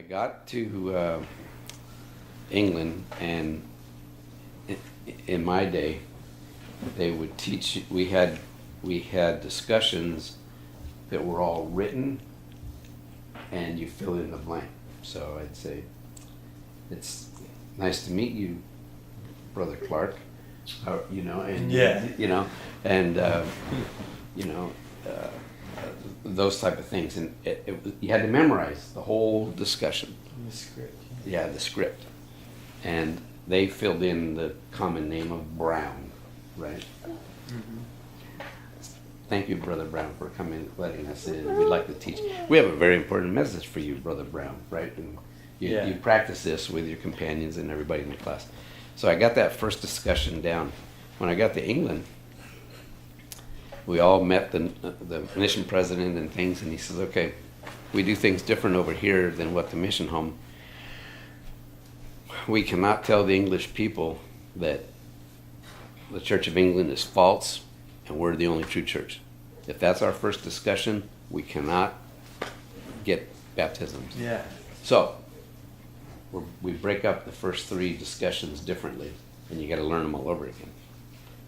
I got to England, and in my day, they would teach. We had discussions that were all written, and you fill in the blank. So I'd say, "It's nice to meet you, Brother Clark." And Yeah. And you know, uh, those type of things, and you had to memorize the whole discussion. The script. Yeah, the script, and they filled in the common name of Brown, right? Mm-hmm. Thank you, Brother Brown, for coming, letting us in. We'd like to teach. We have a very important message for you, Brother Brown, right? And you practice this with your companions and everybody in the class. So I got that first discussion down. When I got to England, we all met the mission president and things, and he says, "Okay, we do things different over here than what the mission home. We cannot tell the English people that the Church of England is false and we're the only true church. If that's our first discussion, we cannot get baptisms." Yeah. So we break up the first three discussions differently, and you got to learn them all over again.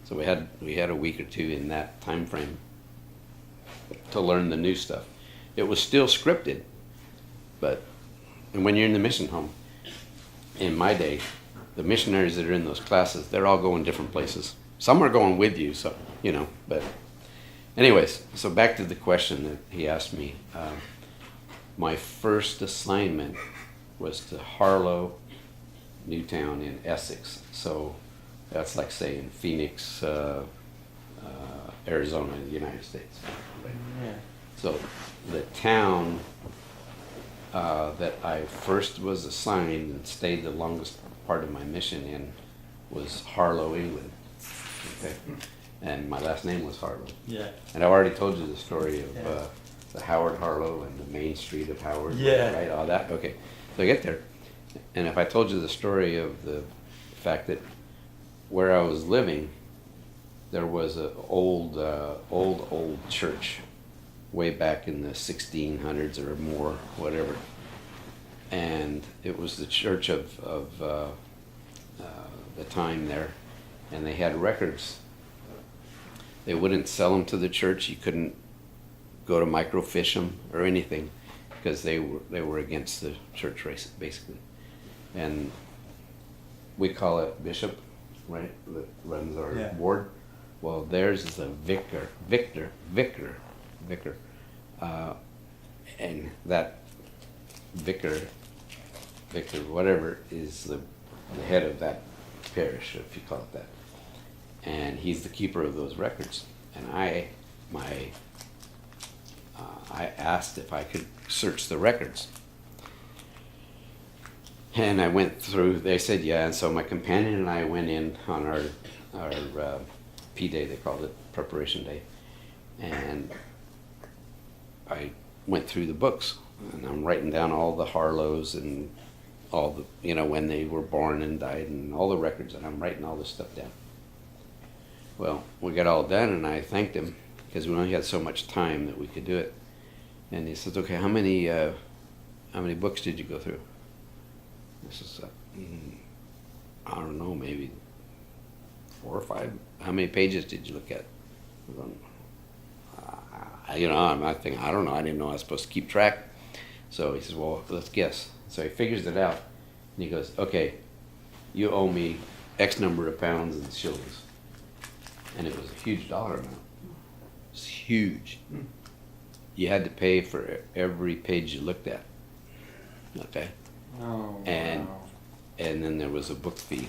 So we had a week or two in that time frame to learn the new stuff. It was still scripted, and when you're in the mission home, in my day, the missionaries that are in those classes, they're all going different places. Some are going with you, so but anyways, so back to the question that he asked me. My first assignment was to Harlow, Newtown in Essex. So that's like saying Phoenix, Arizona in the United States. Right? Yeah. So the town that I first was assigned and stayed the longest part of my mission in was Harlow, England. Okay, and my last name was Harlow. Yeah. And I've already told you the story of the Howard Harlow and the main street of Howard. Yeah. Right, all that. Okay, so I get there, and if I told you the story of the fact that where I was living, there was an old church way back in the 1600s or more, whatever. And it was the church of the time there, and they had records. They wouldn't sell them to the church. You couldn't go to microfiche them or anything because they were against the church race, basically. And we call it bishop, right, that runs our board. Well, theirs is a vicar, and that vicar, whatever, is the head of that parish, if you call it that. And he's the keeper of those records. And I asked if I could search the records. And I went through, they said yeah, and so my companion and I went in on our P-Day, they called it, preparation day. And I went through the books, and I'm writing down all the Harlows and all the, when they were born and died and all the records, and I'm writing all this stuff down. Well, we got all done, and I thanked him because we only had so much time that we could do it. And he says, "Okay, how many books did you go through?" I says, "I don't know, maybe 4 or 5. How many pages did you look at?" I'm thinking, I don't know. I didn't know I was supposed to keep track. So he says, "Well, let's guess." So he figures it out, and he goes, "Okay, you owe me X number of pounds and shillings." And it was a huge dollar amount. It was huge. You had to pay for every page you looked at. Okay? Oh, and wow. And then there was a book fee.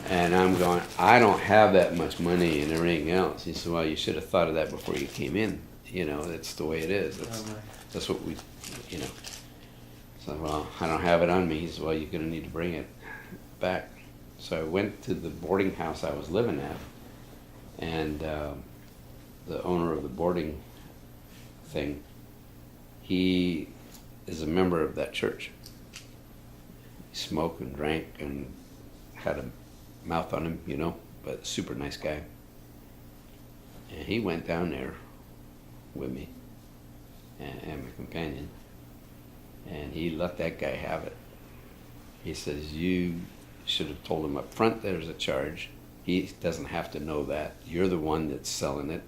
And I'm going, I don't have that much money and everything else. He said, "Well, you should have thought of that before you came in. That's the way it is. That's what we, So, well, I don't have it on me." He said, "Well, you're going to need to bring it back." So I went to the boarding house I was living at, and the owner of the boarding thing, he is a member of that church. He smoked and drank and had a mouth on him, but super nice guy. And he went down there with me and my companion. and he let that guy have it. He says, you should have told him up front there's a charge. He doesn't have to know that. You're the one that's selling it,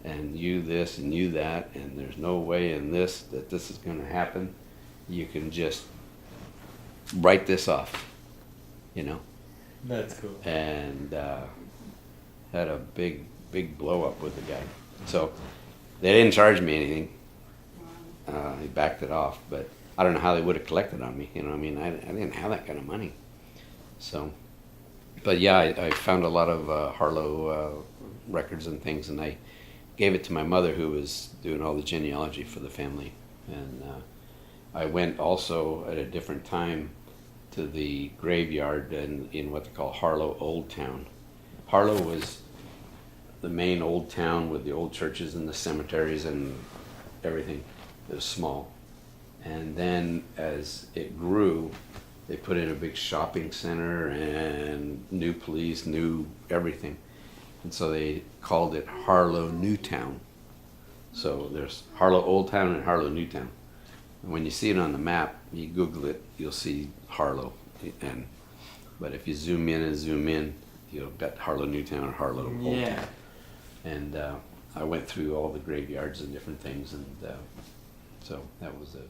and you this and you that, and there's no way in this that this is going to happen. You can just write this off, you know. That's cool. And had a big blow up with the guy. So they didn't charge me anything. He backed it off, but I don't know how they would have collected on me. You know what I mean? I didn't have that kind of money. So, but yeah, I found a lot of Harlow records and things, and I gave it to my mother, who was doing all the genealogy for the family. And I went also at a different time to the graveyard in what they call Harlow Old Town. Harlow was the main old town with the old churches and the cemeteries and everything. It was small. And then as it grew, they put in a big shopping center and new police, new everything. And so they called it Harlow Newtown. So there's Harlow Old Town and Harlow Newtown. And when you see it on the map, you Google it, you'll see Harlow. But if you zoom in and zoom in, you'll get Harlow Newtown or Harlow Old Yeah. Town. And I went through all the graveyards and different things, and so that was a